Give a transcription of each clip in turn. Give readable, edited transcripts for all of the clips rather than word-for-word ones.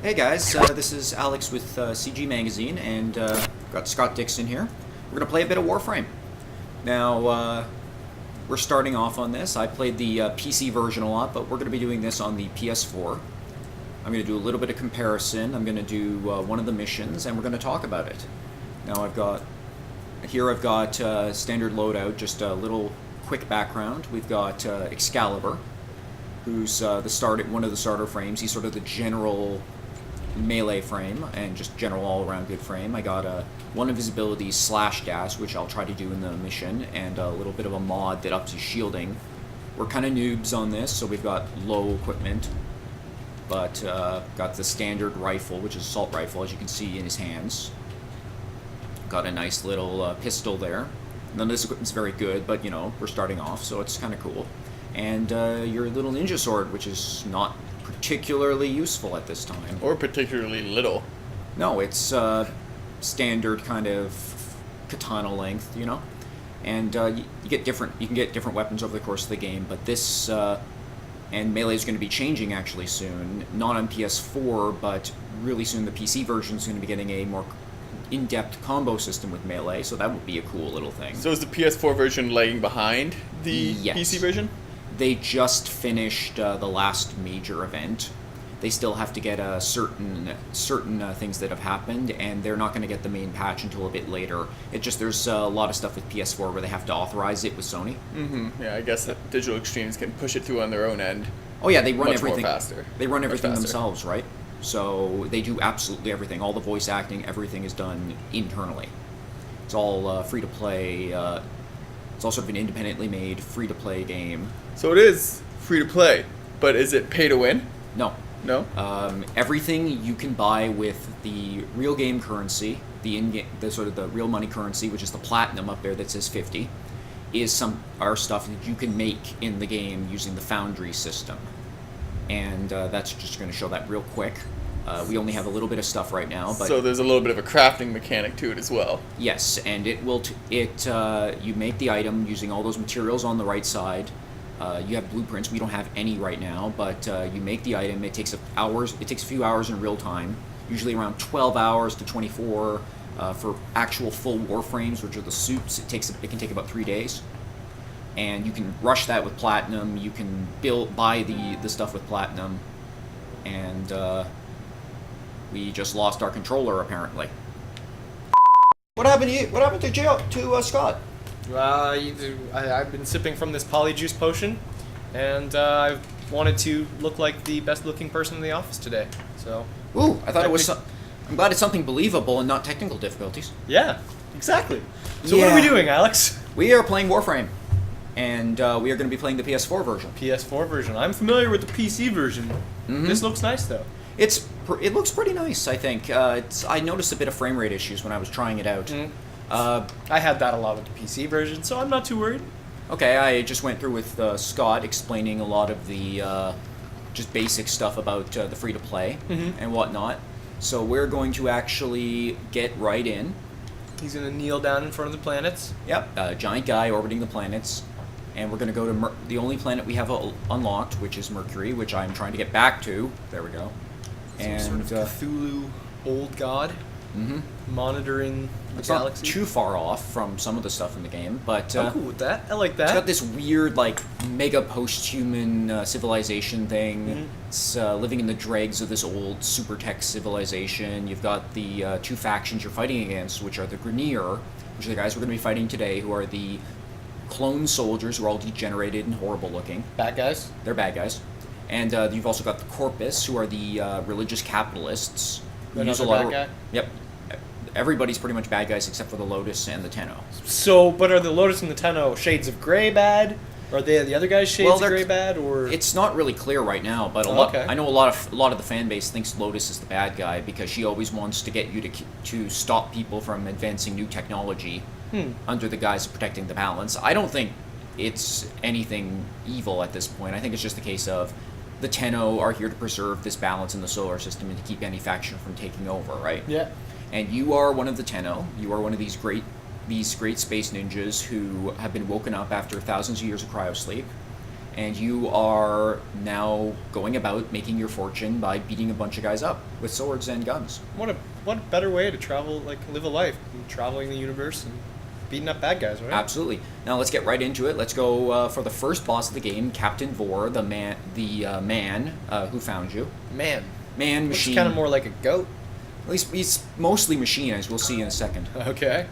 Hey guys, this is Alex with CG Magazine, and got Scott Dixon here. We're going to play a bit of Warframe. Now, we're starting off on this. I played the PC version a lot, but we're going to be doing this on the PS4. I'm going to do a little bit of comparison. I'm going to do one of the missions, and we're going to talk about it. Now, I've got standard loadout, just a little quick background. We've got Excalibur, who's one of the starter frames. He's sort of the general melee frame and just general all-around good frame. I got one of his abilities, Slash Dash, which I'll try to do in the mission, and a little bit of a mod that ups his shielding. We're kind of noobs on this, so we've got low equipment, but got the standard rifle, which is assault rifle, as you can see in his hands. Got a nice little pistol there. None of this equipment's very good, but you know, we're starting off, so it's kind of cool. And your little ninja sword, which is not particularly useful at this time. Or particularly little. No, it's standard kind of katana length, you know. And you can get different weapons over the course of the game, but this and melee is going to be changing actually soon. Not on PS4, but really soon the PC version is going to be getting a more in-depth combo system with melee, so that would be a cool little thing. So is the PS4 version lagging behind the PC version? They just finished the last major event. They still have to get certain things that have happened, and they're not going to get the main patch until a bit later. There's a lot of stuff with PS4 where they have to authorize it with Sony. Mm-hmm. Yeah, I guess that Digital Extremes can push it through on their own end. Oh yeah, they run much everything more faster. They run everything themselves, right? So they do absolutely everything. All the voice acting, everything is done internally. It's all free to play. It's all sort of an independently made, free to play game. So it is free to play, but is it pay to win? No. No? Everything you can buy with the real game currency, the sort of the real money currency, which is the platinum up there that says 50, are stuff that you can make in the game using the Foundry system. And that's just going to show that real quick. We only have a little bit of stuff right now, but so there's a little bit of a crafting mechanic to it as well. Yes, and you make the item using all those materials on the right side. You have blueprints. We don't have any right now, but you make the item. It takes hours. It takes a few hours in real time, usually around 12 hours to 24 for actual full Warframes, which are the suits. It can take about 3 days, and you can rush that with platinum. You can buy the stuff with platinum, and we just lost our controller apparently. What happened to you? What happened to Scott? I've been sipping from this polyjuice potion, and I wanted to look like the best-looking person in the office today. So. Ooh, I thought it was. I'm glad it's something believable and not technical difficulties. Yeah, exactly. So what are we doing, Alex? We are playing Warframe, and we are going to be playing the PS4 version. PS4 version. I'm familiar with the PC version. Mm-hmm. This looks nice, though. It looks pretty nice, I think. I noticed a bit of frame rate issues when I was trying it out. Mm. I had that a lot with the PC version, so I'm not too worried. Okay, I just went through with Scott explaining a lot of the just basic stuff about the free-to-play and whatnot. So we're going to actually get right in. He's going to kneel down in front of the planets. Yep, a giant guy orbiting the planets. And we're going to go to the only planet we have unlocked, which is Mercury, which I'm trying to get back to. There we go. Some sort of Cthulhu old god. Monitoring the galaxy. Not too far off from some of the stuff in the game, but I'm cool with that. I like that. It's got this weird, like, mega post-human civilization thing. It's living in the dregs of this old super tech civilization. You've got the two factions you're fighting against, which are the Grineer, which are the guys we're going to be fighting today, who are the clone soldiers who are all degenerated and horrible looking. Bad guys? They're bad guys. And you've also got the Corpus, who are the religious capitalists. Another bad guy? Yep. Everybody's pretty much bad guys except for the Lotus and the Tenno. So, but are the Lotus and the Tenno shades of gray bad? Are they the other guys shades of gray bad, or it's not really clear right now? But I know a lot of the fan base thinks Lotus is the bad guy because she always wants to get you to stop people from advancing new technology under the guise of protecting the balance. I don't think it's anything evil at this point. I think it's just a case of the Tenno are here to preserve this balance in the solar system and to keep any faction from taking over, right? Yeah. And you are one of the Tenno. You are one of these great space ninjas who have been woken up after thousands of years of cryosleep. and you are now going about making your fortune by beating a bunch of guys up with swords and guns. What a better way to travel, like live a life, traveling the universe and beating up bad guys, right? Absolutely. Now let's get right into it. Let's go for the first boss of the game, Captain Vor, the man who found you. Man, Man, looks machine. kind of more like a goat. At least he's mostly machine, as we'll see in a second. Okay.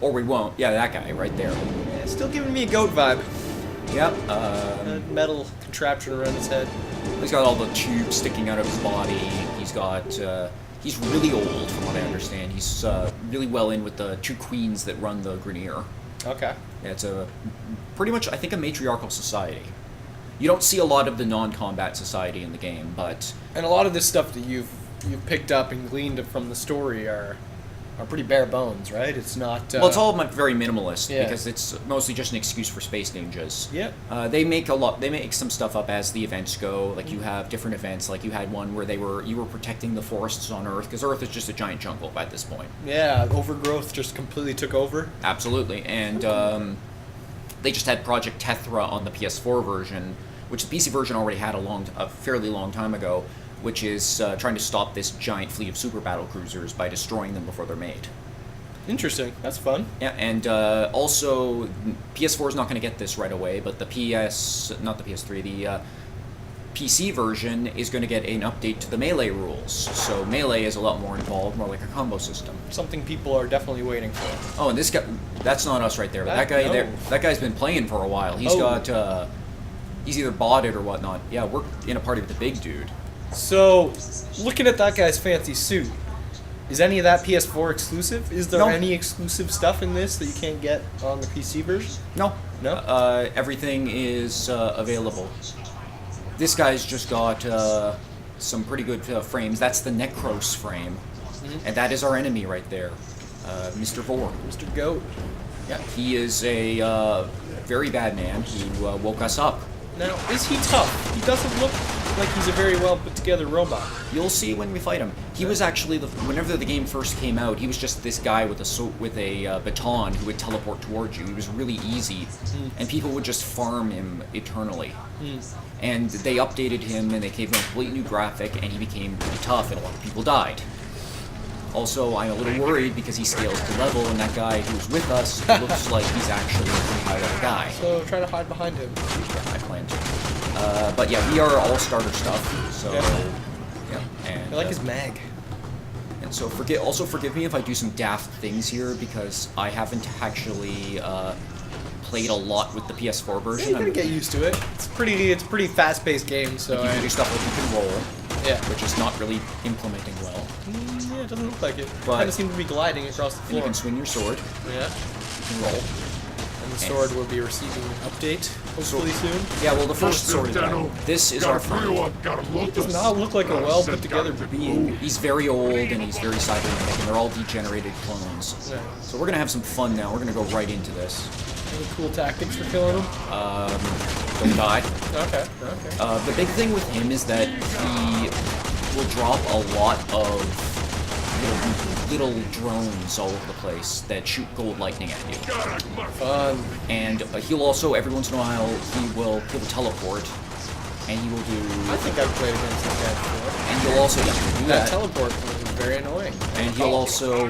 Or we won't. Yeah, that guy right there. Yeah, still giving me a goat vibe. Yep. A metal contraption around his head. He's got all the tubes sticking out of his body. He's got. He's really old, from what I understand. He's really well in with the two queens that run the Grenier. Okay. Yeah, it's a pretty much, I think, a matriarchal society. You don't see a lot of the non-combat society in the game, but And a lot of this stuff that you've picked up and gleaned from the story are pretty bare bones, right? It's not. well, it's all very minimalist yeah. because it's mostly just an excuse for space ninjas. Yeah. They make some stuff up as the events go. Like you have different events. Like you had one where you were protecting the forests on Earth because Earth is just a giant jungle at this point. Yeah, overgrowth just completely took over. Absolutely, and they just had Project Tethra on the PS4 version, which the PC version already had a fairly long time ago, which is trying to stop this giant fleet of super battle cruisers by destroying them before they're made. Interesting. That's fun. Yeah, and also PS4 is not going to get this right away, but the PC version is going to get an update to the melee rules. So melee is a lot more involved, more like a combo system. Something people are definitely waiting for. Oh, and this guy, that's not us right there, but that guy No. there, that guy's been playing for a while. He's got, he's either bought it or whatnot. Yeah, we're in a party with the big dude. So, looking at that guy's fancy suit, is any of that PS4 exclusive? Is there No. any exclusive stuff in this that you can't get on the PC version? No. No? Everything is available. This guy's just got some pretty good frames. That's the Necros frame. And that is our enemy right there, Mr. Vor. Mr. Goat. Yeah, he is a very bad man who woke us up. Now, is he tough? He doesn't look like he's a very well put together robot. You'll see when we fight him. He was actually whenever the game first came out, he was just this guy with a baton who would teleport towards you. He was really easy, and people would just farm him eternally. And they updated him, and they gave him a completely new graphic, and he became pretty tough, and a lot of people died. Also, I'm a little worried because he scales to level, and that guy who's with us looks like he's actually a pretty high level guy. So try to hide behind him. Yeah, I plan to. But yeah, we are all starter stuff, so yeah. And I like his mag. and so forgive me if I do some daft things here because I haven't actually played a lot with the PS4 version. You're gonna get used to it. It's pretty fast-paced game, so You can do stuff like you can roll, yeah. which is not really implementing well. Yeah, it doesn't look like it. But- Kind of seems to be gliding across the And floor. you can swing your sword, Yeah. you can roll. And the sword will be receiving an update hopefully soon. Yeah, well, the first sword is done. This is our friend. Does not look like a well put together being. He's very old and he's very cybernetic, and they're all degenerated clones. Yeah. So we're gonna have some fun now. We're gonna go right into this. Any cool tactics for killing him? Don't die. Okay. The big thing with him is that he will drop a lot of little drones all over the place that shoot gold lightning at you. Fun. And he'll also, every once in a while, he'll teleport, and he will do. I think I've played against that guy before. And he'll also do That that. teleport was very annoying. And he'll also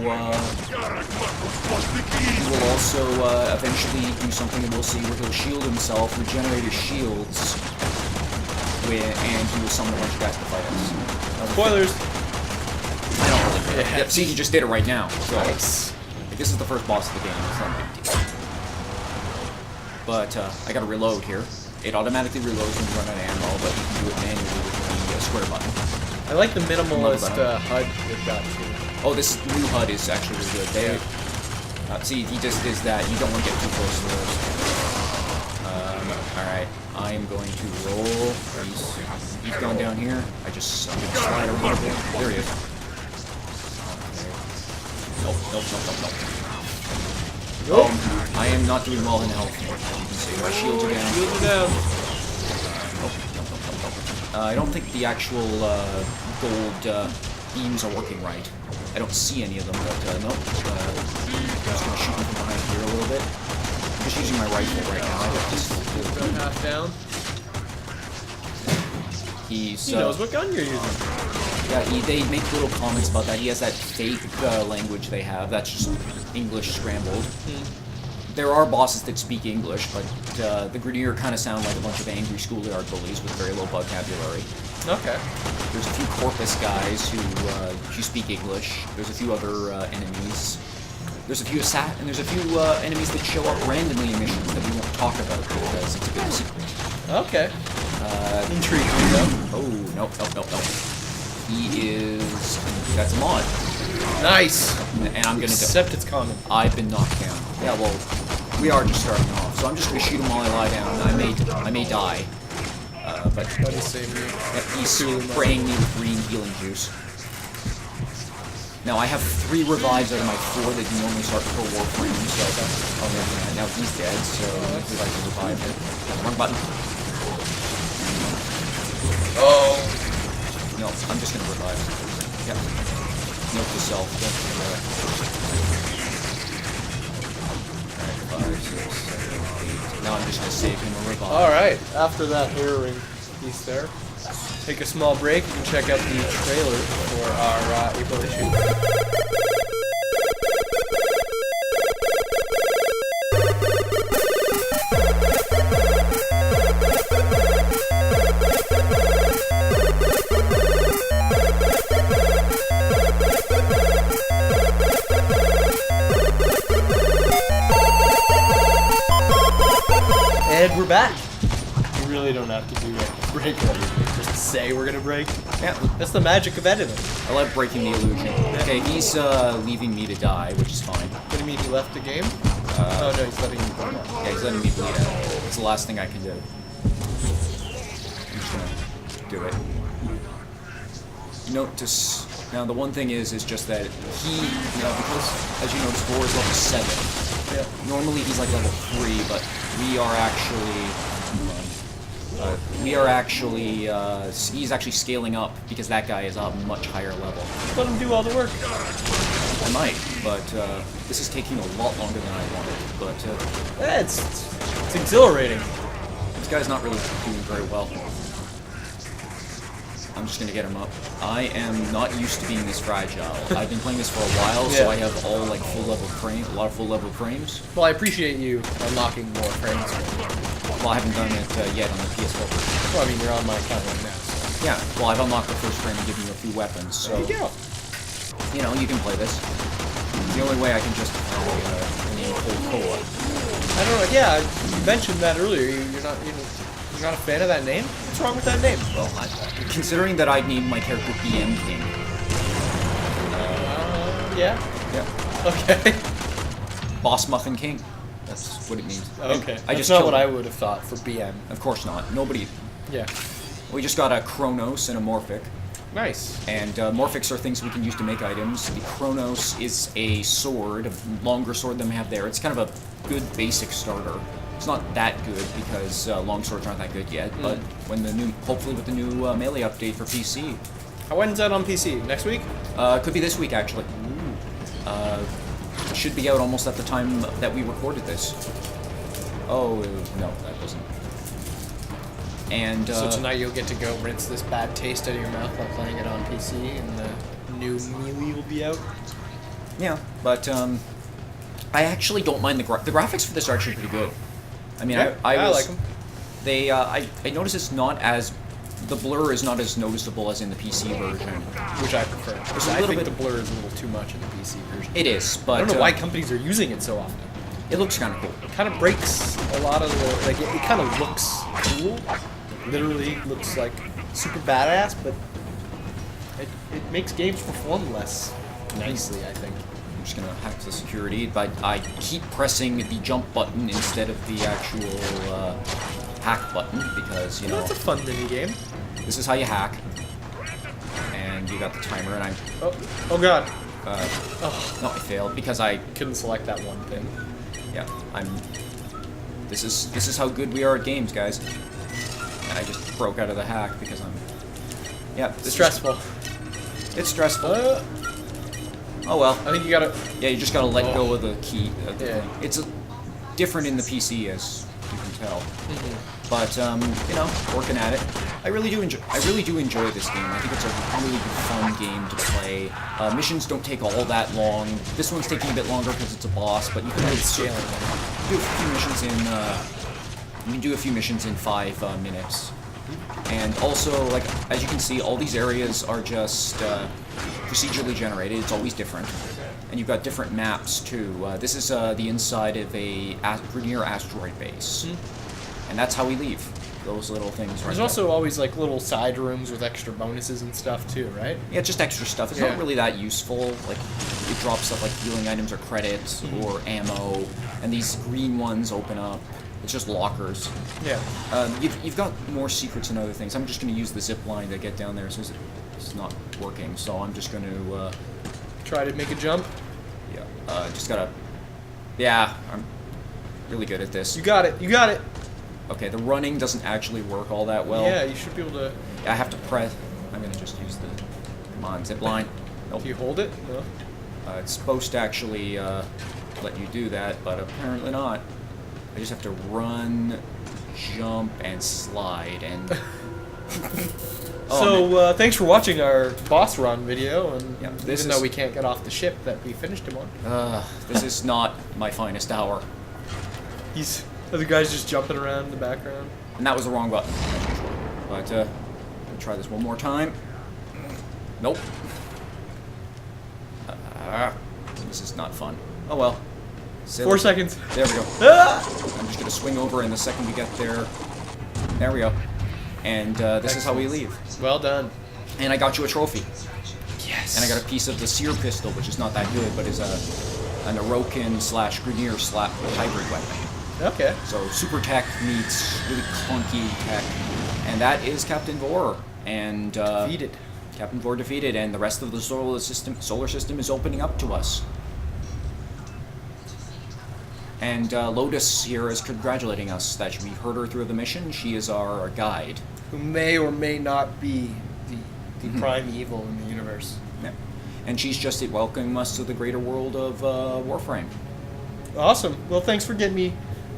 eventually do something that we'll see where he'll shield himself, regenerate his shields, and he will summon a bunch of guys to fight us. Spoilers. I don't really care. Yeah. Yep, see, he just did it right now. So Nice. this is the first boss of the game. It's not a big deal. But I gotta reload here. It automatically reloads when you run out of ammo, but you can do it manually with the square button. I like the minimalist Love HUD they've got too. Oh, this new HUD is actually really good. See, he just is that. You don't want to get too close to those. Alright, I am going to roll. He's gone down here. I'm gonna slide a little bit. There he is. Okay. Nope. I am not doing well in health. As you can see, my shields are down. Shields are down. Nope. I don't think the actual gold beams are working right. I don't see any of them, but nope. I'm just gonna shoot him from behind here a little bit. Because just using my rifle right now. I got this. He's about half down. He knows what gun you're using. Yeah, they make little comments about that. He has that fake language they have. That's just English scrambled. There are bosses that speak English, but the Grenadier kind of sound like a bunch of angry schoolyard bullies with very low vocabulary. Okay. There's a few Corpus guys who speak English. There's a few other enemies. There's a few there's a few enemies that show up randomly in missions that we won't talk about because it's a bit of a secret. Okay. Intriguing though. Oh, nope. He is... That's a mod. Nice! And I'm gonna... Except it's common. I've been knocked down. Yeah, well, we are just starting off, so I'm just gonna shoot him while I lie down. I may die. But... That is save me. He's spraying me with green healing juice. Now, I have 3 revives out of my 4 that normally start for Warframe, so... Oh, no, now he's dead, so hopefully I can revive him. Wrong button. Oh! No, I'm just gonna revive. Yep. Note to self. Don't do that. Alright, 5, 6, 7, 8. Now I'm just gonna save him a revive. Alright, after that harrowing piece there, take a small break. You can check out the trailer for our April issue. And we're back. We really don't have to do a break or anything. Just say we're gonna break. Yeah, That's the magic of editing. I love breaking the illusion. Okay, he's leaving me to die, which is fine. What do you mean he left the game? Oh no, he's letting you go. Yeah, he's letting me bleed out. It's the last thing I can do. I'm just gonna do it. Now the one thing is just that he, because as you notice, Vor is level 7. Yeah. Normally he's like level 3, but he's actually scaling up because that guy is a much higher level. Let him do all the work. I might, but this is taking a lot longer than I wanted. But Yeah, it's exhilarating. this guy's not really doing very well. I'm just gonna get him up. I am not used to being this fragile. I've been playing this for a while, so I have all like a lot of full level frames. Well, I appreciate you unlocking more frames. Well, I haven't done it yet on the PS4 version. Well, I mean, you're on my account right now, so. Yeah, well, I've unlocked the first frame and given you a few weapons, so... There you go. You know, you can play this. The only way I can justify the name Cold Cola. I don't know, yeah, you mentioned that earlier. You're not a fan of that name? What's wrong with that name? Well, considering that I named my character BM King. Yeah? Yeah. Okay. Boss Muffin King. That's what it means. Okay. I That's just not killed what I him. would have thought for BM. Of course not. Nobody... Yeah. We just got a Chronos and a Morphic. Nice. And Morphics are things we can use to make items. The Chronos is a sword, a longer sword than we have there. It's kind of a good basic starter. It's not that good because long swords aren't that good yet, but when hopefully with the new melee update for PC. When's that on PC? Next week? Could be this week actually. It should be out almost at the time that we recorded this. Oh, no, that doesn't. And So tonight you'll get to go rinse this bad taste out of your mouth while playing it on PC, and the new Melee will be out. Yeah, but I actually don't mind the graphics for this are actually pretty good. I mean, Yeah, I like them. They, I notice it's not as... The blur is not as noticeable as in the PC version. Which I prefer. There's a I little think bit- the blur is a little too much in the PC version. It is, but... I don't know why companies are using it so often. It looks kind of cool. It kind of breaks a lot of the... Like, it kind of looks cool. Literally looks like super badass, but it makes games perform less nicely, I think. I'm just gonna hack the security, but I keep pressing the jump button instead of the actual hack button because, you know... That's a fun mini game. This is how you hack. And you got the timer, and I'm... Oh god. No, I failed because I... Couldn't select that one thing. Yeah, This is how good we are at games, guys. And I just broke out of the hack because I'm... Yeah, It's stressful. It's stressful. Oh well. I think you gotta... Yeah, you just gotta let go of the key. Yeah. It's a... different in the PC, as you can tell. But you know, working at it. I really do enjoy this game. I think it's a really fun game to play. Missions don't take all that long. This one's taking a bit longer because it's a boss, but you can really do a few missions in. You can do a few missions in 5 minutes. And also, like, as you can see, all these areas are just procedurally generated. It's always different. And you've got different maps, too. This is the inside of a Grenier asteroid base. And that's how we leave. Those little things right There's also always, like, little side rooms with extra bonuses and stuff, too, right? Yeah, just extra stuff. It's not really that useful. Like, it drops stuff like healing items or credits or ammo. And these green ones open up. It's just lockers. Yeah. You've got more secrets and other things. I'm just going to use the zip line to get down there. So it's not working. So I'm just going to try to make a jump. Yeah. Just gotta. Yeah, I'm really good at this. You got it. You got it. Okay, the running doesn't actually work all that well. Yeah, you should be able to. I have to press. I'm going to just use the. Come on, zip line. Nope. Do you hold it? No. It's supposed to actually let you do that, but apparently not. I just have to run, jump, and slide, and... So, thanks for watching our boss run video, and Yeah, even though we can't get off the ship that we finished him on. This is not my finest hour. The guy's just jumping around in the background. And that was the wrong button. But, let me try this one more time. Nope. This is not fun. Oh well. 4 seconds. There we go. Ah! I'm just going to swing over, and the second we get there... There we go. And this is how we leave. Well done. And I got you a trophy. Yes. And I got a piece of the Sear pistol, which is not that good, but is an Orokin / Grenier hybrid weapon. Okay. So super tech meets really clunky tech. And that is Captain Vor. And Defeated. Captain Vor defeated, and the rest of the solar system is opening up to us. And Lotus here is congratulating us that we heard her through the mission. She is our guide. Who may or may not be the prime evil in the universe. Yeah. And she's just welcoming us to the greater world of Warframe. Awesome. Well, thanks for getting me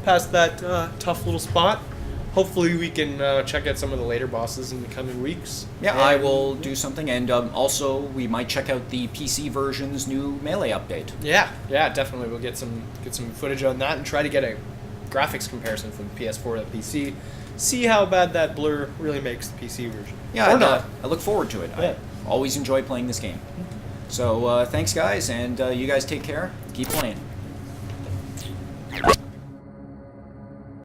past that tough little spot. Hopefully we can check out some of the later bosses in the coming weeks. Yeah, I will do something, and also we might check out the PC version's new Melee update. Yeah, definitely. We'll get some footage on that and try to get a graphics comparison from PS4 to PC. See how bad that blur really makes the PC version. Yeah, or not. I look forward to it. Yeah. I always enjoy playing this game. So thanks, guys, and you guys take care. Keep playing.